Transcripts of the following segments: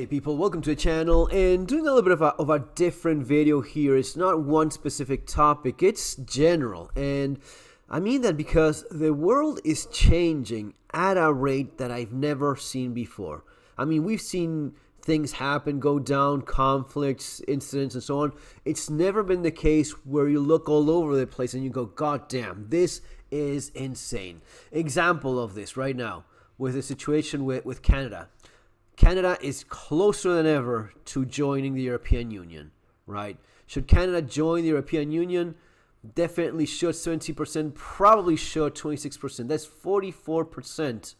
Hey people, welcome to the channel, and doing a little bit of a different video here. It's not one specific topic, it's general, and I mean that because the world is changing at a rate that I've never seen before. I mean, we've seen things happen, go down, conflicts, incidents, and so on. It's never been the case where you look all over the place and you go, God damn, this is insane. Example of this right now with the situation with Canada. Canada is closer than ever to joining the European Union, right? Should Canada join the European Union? Definitely should. 70%, probably should. 26%. That's 44%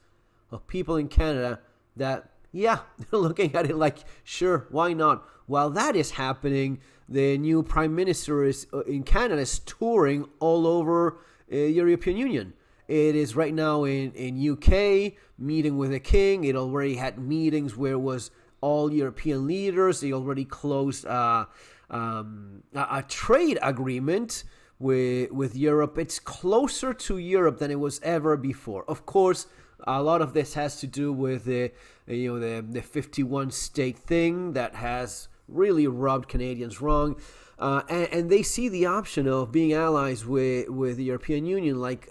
of people in Canada that, yeah, they're looking at it like, sure, why not? While that is happening, the new Prime Minister in Canada is touring all over the European Union. It is right now in UK, meeting with the king. It already had meetings where it was all European leaders. They already closed a trade agreement with Europe. It's closer to Europe than it was ever before. Of course, a lot of this has to do with the 51 state thing that has really rubbed Canadians wrong. And they see the option of being allies with the European Union like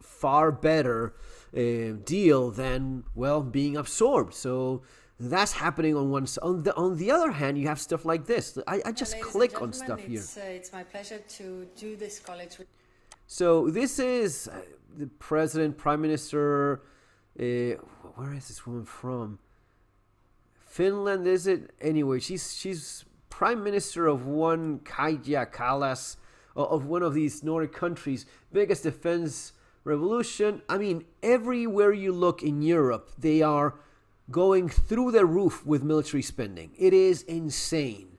far better deal than, well, being absorbed. So that's happening on one side. On the other hand, you have stuff like this. I just click on stuff here. It's my pleasure to do this college. So this is the president, prime minister. Where is this woman from? Finland, is it? Anyway, she's prime minister of one Kaija Kallas, of one of these Nordic countries, biggest defense revolution. I mean, everywhere you look in Europe, they are going through the roof with military spending. It is insane.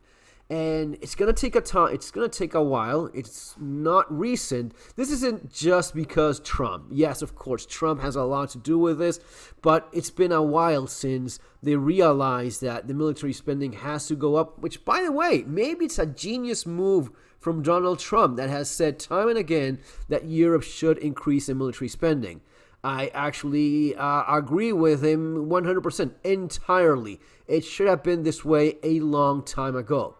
And it's going to take a time. It's going to take a while. It's not recent. This isn't just because Trump. Yes, of course, Trump has a lot to do with this, but it's been a while since they realized that the military spending has to go up, which, by the way, maybe it's a genius move from Donald Trump that has said time and again that Europe should increase in military spending. I actually agree with him 100%, entirely. It should have been this way a long time ago.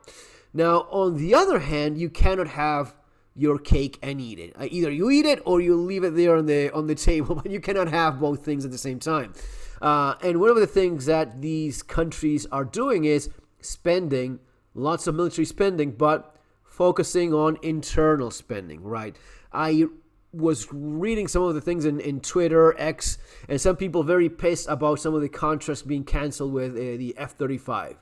Now, on the other hand, you cannot have your cake and eat it. Either you eat it or you leave it there on the table, but you cannot have both things at the same time. And one of the things that these countries are doing is spending, lots of military spending, but focusing on internal spending, right? I was reading some of the things in Twitter, X, and some people very pissed about some of the contracts being canceled with the F-35.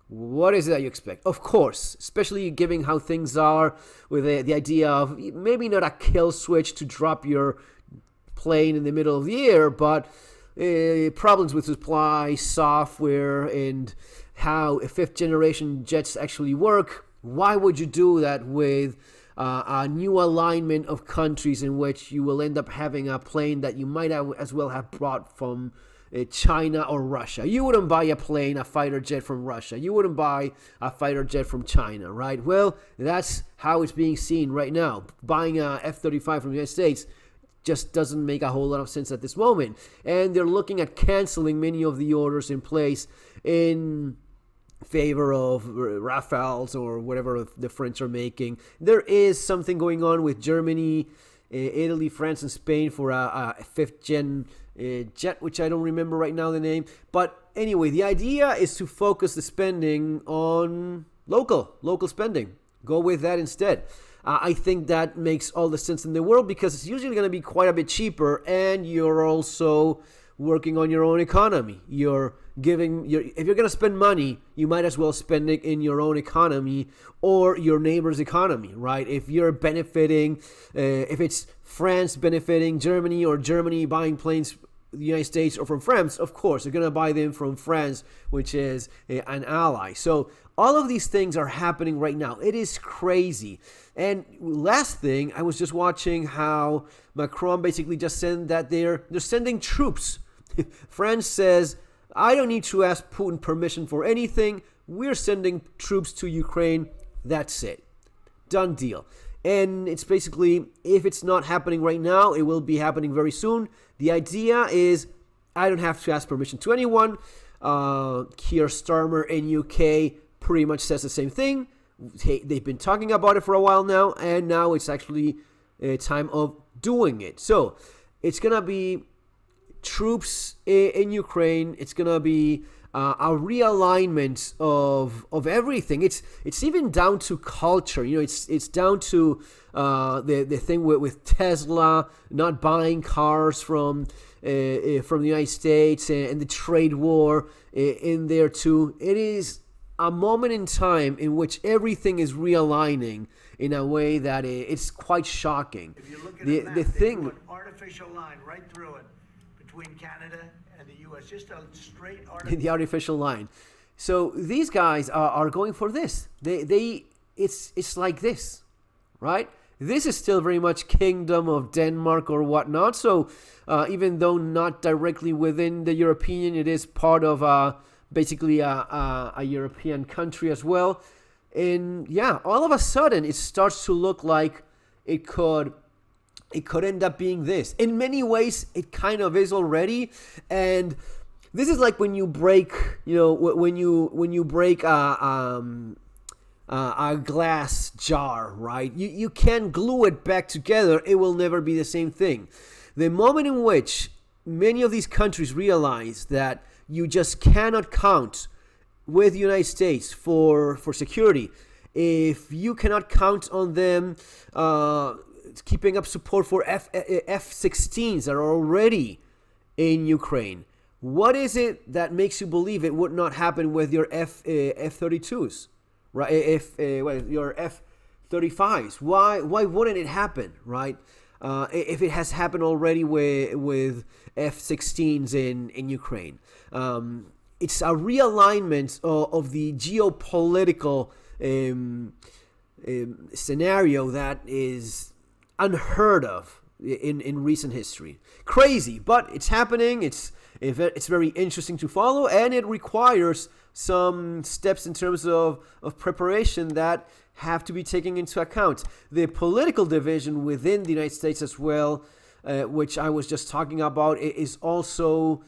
What is it that you expect? Of course, especially given how things are with the idea of maybe not a kill switch to drop your plane in the middle of the air, but problems with supply, software, and how fifth-generation jets actually work. Why would you do that with a new alignment of countries in which you will end up having a plane that you might as well have brought from China or Russia? You wouldn't buy a fighter jet from Russia. You wouldn't buy a fighter jet from China, right? Well, that's how it's being seen right now. Buying a F-35 from the United States just doesn't make a whole lot of sense at this moment. And they're looking at canceling many of the orders in place in favor of Rafales or whatever the French are making. There is something going on with Germany, Italy, France, and Spain for a fifth-gen jet, which I don't remember right now the name. But anyway, the idea is to focus the spending on local spending. Go with that instead. I think that makes all the sense in the world because it's usually going to be quite a bit cheaper, and you're also working on your own economy. If you're going to spend money, you might as well spend it in your own economy or your neighbor's economy, right? If you're benefiting, if it's France benefiting Germany or Germany buying planes the United States or from France, of course, you're going to buy them from France, which is an ally. So all of these things are happening right now. It is crazy. And last thing, I was just watching how Macron basically just said that they're sending troops. France says, I don't need to ask Putin permission for anything. We're sending troops to Ukraine. That's it. Done deal. And it's basically, if it's not happening right now, it will be happening very soon. The idea is I don't have to ask permission to anyone. Keir Starmer in UK pretty much says the same thing. They've been talking about it for a while now, and now it's actually a time of doing it. So it's going to be troops in Ukraine. It's going to be a realignment of everything. It's even down to culture. It's down to the thing with Tesla not buying cars from the United States, and the trade war in there too. It is a moment in time in which everything is realigning in a way that it's quite shocking. If you look at the thing, an artificial line right through it between Canada and the U.S., just a straight artificial. The artificial line. So these guys are going for this. It's like this, right? This is still very much Kingdom of Denmark or whatnot. So even though not directly within the European, it is part of basically a European country as well. And yeah, all of a sudden it starts to look like it could end up being this. In many ways, it kind of is already. And this is like when you break, when you break a glass jar, right? You can glue it back together. It will never be the same thing. The moment in which many of these countries realize that you just cannot count with the United States for security, if you cannot count on them keeping up support for F-16s that are already in Ukraine, what is it that makes you believe it would not happen with your F-32s? Right, your F-35s, why wouldn't it happen, right? If it has happened already with F-16s in Ukraine, it's a realignment of the geopolitical scenario that is unheard of in recent history. Crazy, but it's happening. It's very interesting to follow, and it requires some steps in terms of preparation that have to be taken into account. The political division within the United States as well, which I was just talking about, is also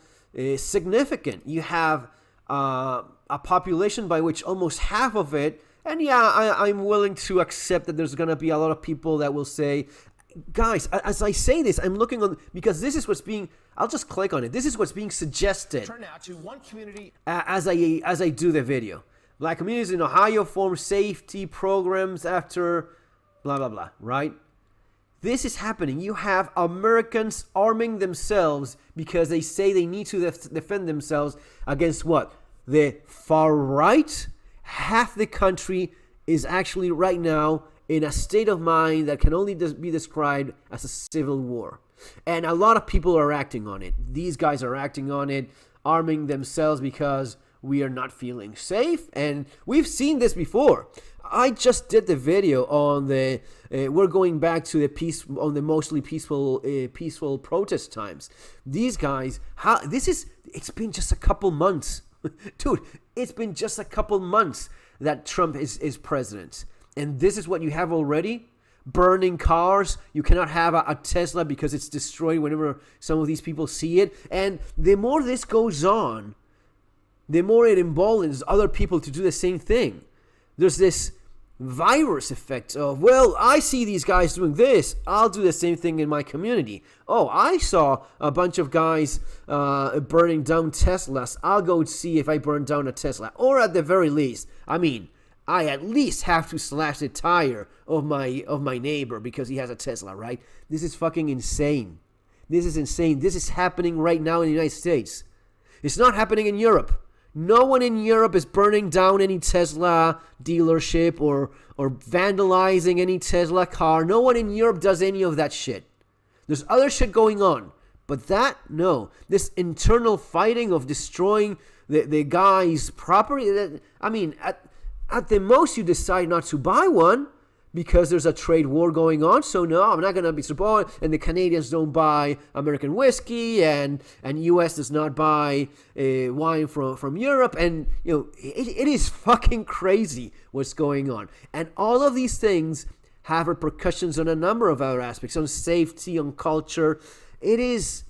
significant. You have a population by which almost half of it, and yeah, I'm willing to accept that there's going to be a lot of people that will say, guys, as I say this, I'm looking on, because this is what's being, I'll just click on it. This is what's being suggested. Turn now to one community. As I do the video. Black communities in Ohio form safety programs after blah, blah, blah, right? This is happening. You have Americans arming themselves because they say they need to defend themselves against what? The far right. Half the country is actually right now in a state of mind that can only be described as a civil war. And a lot of people are acting on it. These guys are acting on it, arming themselves because we are not feeling safe. And we've seen this before. I just did the video on the, we're going back to the mostly peaceful protest times. These guys, it's been just a couple months. Dude, it's been just a couple months that Trump is president. And this is what you have already? Burning cars. You cannot have a Tesla because it's destroyed whenever some of these people see it. And the more this goes on, the more it emboldens other people to do the same thing. There's this virus effect of, well, I see these guys doing this, I'll do the same thing in my community. Oh, I saw a bunch of guys burning down Teslas. I'll go see if I burn down a Tesla. Or at the very least, I at least have to slash the tire of my neighbor because he has a Tesla, right? This is fucking insane. This is insane. This is happening right now in the United States. It's not happening in Europe. No one in Europe is burning down any Tesla dealership or vandalizing any Tesla car. No one in Europe does any of that shit. There's other shit going on. But that, no. This internal fighting of destroying the guy's property. At the most, you decide not to buy one because there's a trade war going on. So no, I'm not going to be supported. And the Canadians don't buy American whiskey, and U.S. does not buy wine from Europe. And it is fucking crazy what's going on. And all of these things have repercussions on a number of other aspects, on safety, on culture. It is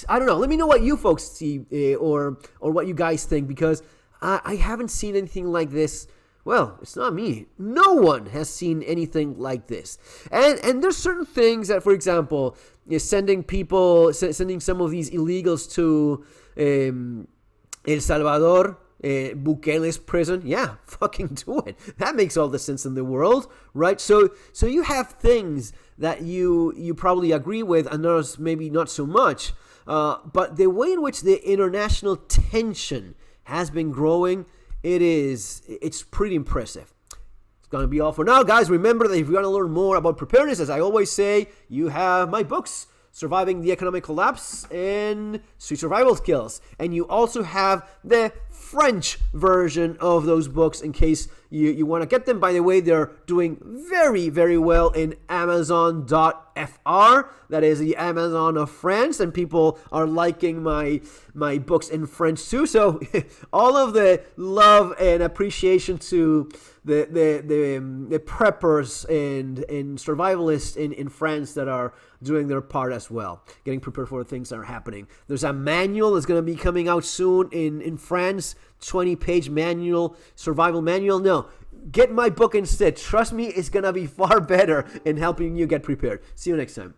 I don't know. Let me know what you folks see or what you guys think, because I haven't seen anything like this. Well, it's not me. No one has seen anything like this. And there's certain things that, for example, sending some of these illegals to El Salvador, Bukele's prison. Yeah, fucking do it. That makes all the sense in the world, right? So you have things that you probably agree with, and others maybe not so much. But the way in which the international tension has been growing, it's pretty impressive. It's going to be all for now, guys. Remember that if you want to learn more about preparedness, as I always say, you have my books, Surviving the Economic Collapse and Street Survival Skills. And you also have the French version of those books in case you want to get them. By the way, they're doing very, very well in Amazon.fr. That is the Amazon of France, and people are liking my books in French too. So all of the love and appreciation to the preppers and survivalists in France that are doing their part as well, getting prepared for things that are happening. There's a manual that's going to be coming out soon in France, 20-page manual, survival manual. No, get my book instead. Trust me, it's going to be far better in helping you get prepared. See you next time.